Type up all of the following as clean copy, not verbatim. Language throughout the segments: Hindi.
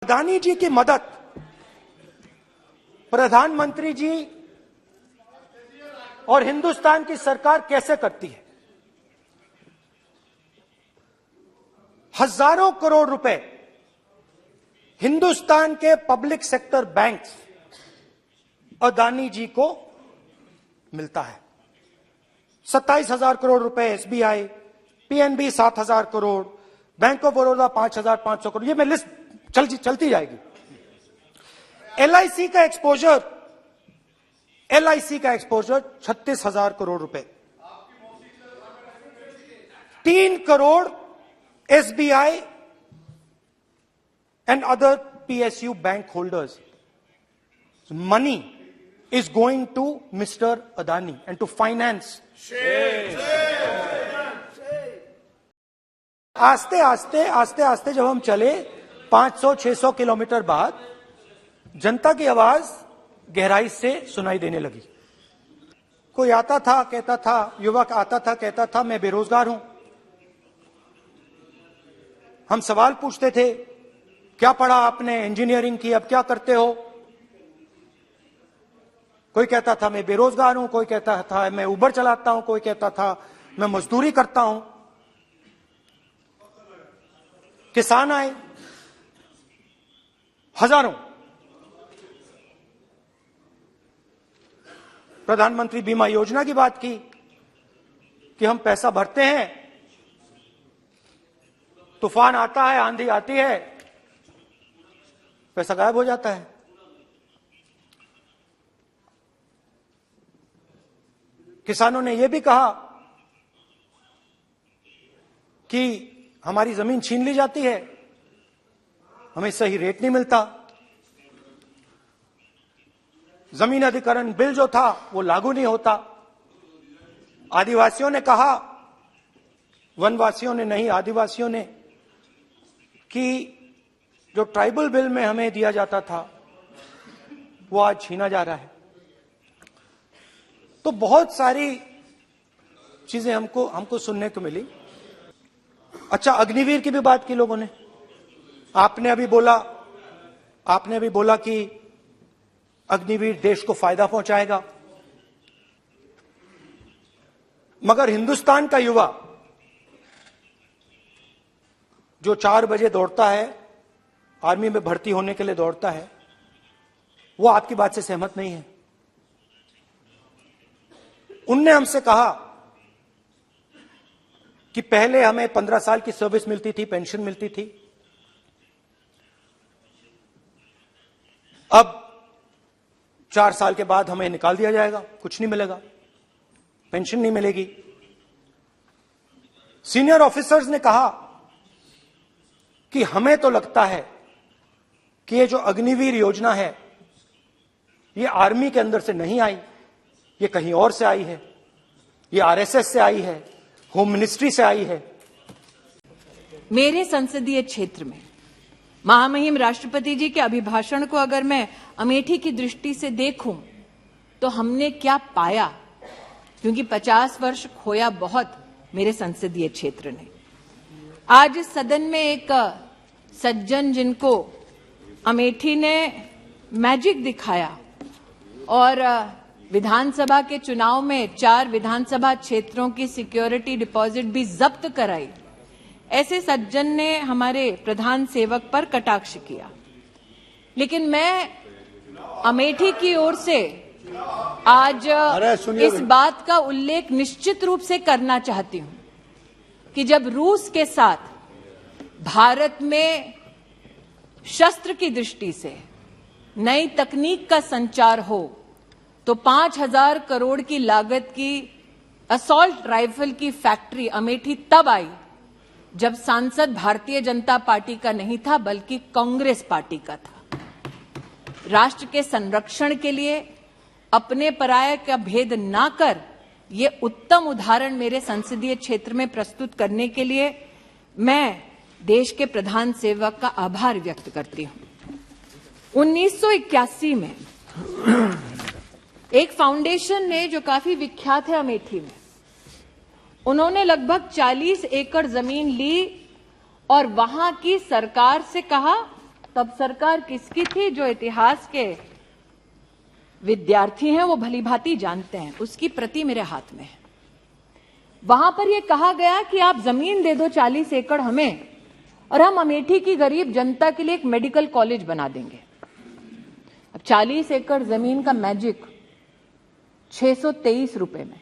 अदानी जी की मदद प्रधानमंत्री जी और हिंदुस्तान की सरकार कैसे करती है? हजारों करोड़ रुपए हिंदुस्तान के पब्लिक सेक्टर बैंक्स अदानी जी को मिलता है। 27,000 करोड़ रुपए SBI, PNB 7,000 crore, bank of Baroda 5,500 crore, ये मैं लिस्ट चलती जाएगी। एलआईसी का एक्सपोजर 36,000 करोड़ रुपए, 3 crore SBI and other PSU bank holders. Money is going to Mr. Adani and to finance. आस्ते आस्ते जब हम चले 500-600 किलोमीटर बाद जनता की आवाज गहराई से सुनाई देने लगी। कोई आता था कहता था, युवक आता था कहता था मैं बेरोजगार हूं। हम सवाल पूछते थे, क्या पढ़ा आपने? इंजीनियरिंग की, अब क्या करते हो? कोई कहता था मैं बेरोजगार हूं, कोई कहता था मैं उबर चलाता हूं, कोई कहता था मैं मजदूरी करता हूं। किसान आए हजारों। प्रधानमंत्री बीमा योजना की बात की कि हम पैसा भरते हैं, तूफान आता है, आंधी आती है, पैसा गायब हो जाता है। किसानों ने यह भी कहा कि हमारी जमीन छीन ली जाती है, हमें सही रेट नहीं मिलता। जमीन अधिग्रहण बिल जो था वो लागू नहीं होता। आदिवासियों ने कहा, वनवासियों ने नहीं, आदिवासियों ने, कि जो ट्राइबल बिल में हमें दिया जाता था वो आज छीना जा रहा है। तो बहुत सारी चीजें हमको सुनने को मिली। अच्छा, अग्निवीर की भी बात की लोगों ने। आपने अभी बोला कि अग्निवीर देश को फायदा पहुंचाएगा, मगर हिंदुस्तान का युवा जो 4 बजे दौड़ता है, आर्मी में भर्ती होने के लिए दौड़ता है, वो आपकी बात से सहमत नहीं है। उनने हमसे कहा कि पहले हमें 15 साल की सर्विस मिलती थी, पेंशन मिलती थी, अब 4 साल के बाद हमें निकाल दिया जाएगा, कुछ नहीं मिलेगा, पेंशन नहीं मिलेगी। सीनियर ऑफिसर्स ने कहा कि हमें तो लगता है कि ये जो अग्निवीर योजना है ये आर्मी के अंदर से नहीं आई, ये कहीं और से आई है, ये आरएसएस से आई है, होम मिनिस्ट्री से आई है। मेरे संसदीय क्षेत्र में महामहिम राष्ट्रपति जी के अभिभाषण को अगर मैं अमेठी की दृष्टि से देखूं तो हमने क्या पाया, क्योंकि 50 वर्ष खोया बहुत मेरे संसदीय क्षेत्र ने। आज इस सदन में एक सज्जन जिनको अमेठी ने मैजिक दिखाया और विधानसभा के चुनाव में 4 विधानसभा क्षेत्रों की सिक्योरिटी डिपॉजिट भी जब्त कराई, ऐसे सज्जन ने हमारे प्रधान सेवक पर कटाक्ष किया। लेकिन मैं अमेठी की ओर से आज इस बात का उल्लेख निश्चित रूप से करना चाहती हूं कि जब रूस के साथ भारत में शस्त्र की दृष्टि से नई तकनीक का संचार हो तो 5,000 करोड़ की लागत की असॉल्ट राइफल की फैक्ट्री अमेठी तब आई जब सांसद भारतीय जनता पार्टी का नहीं था बल्कि कांग्रेस पार्टी का था। राष्ट्र के संरक्षण के लिए अपने पराये का भेद ना कर ये उत्तम उदाहरण मेरे संसदीय क्षेत्र में प्रस्तुत करने के लिए मैं देश के प्रधान सेवक का आभार व्यक्त करती हूं। 1981 में एक फाउंडेशन ने, जो काफी विख्यात है अमेठी में, उन्होंने लगभग 40 एकड़ जमीन ली और वहां की सरकार से कहा तब सरकार किसकी थी, जो इतिहास के विद्यार्थी हैं वो भली भांति जानते हैं। उसकी प्रति मेरे हाथ में है। वहां पर यह कहा गया कि आप जमीन दे दो 40 एकड़ हमें और हम अमेठी की गरीब जनता के लिए एक मेडिकल कॉलेज बना देंगे। अब 40 एकड़ जमीन का मैजिक 623 रुपए में।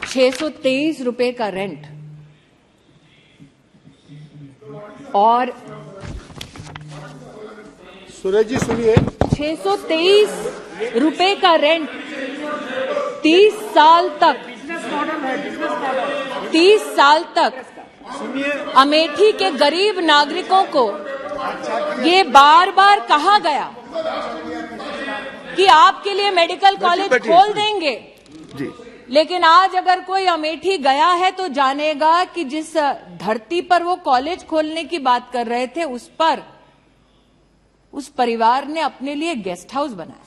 ₹623 का रेंट और सुरेश जी सुनिए, 623 रुपए का रेंट 30 साल तक 30 साल तक अमेठी के गरीब नागरिकों को ये बार बार कहा गया कि आपके लिए मेडिकल कॉलेज खोल देंगे जी। लेकिन आज अगर कोई अमेठी गया है तो जानेगा कि जिस धरती पर वो कॉलेज खोलने की बात कर रहे थे उस पर उस परिवार ने अपने लिए गेस्ट हाउस बनाया।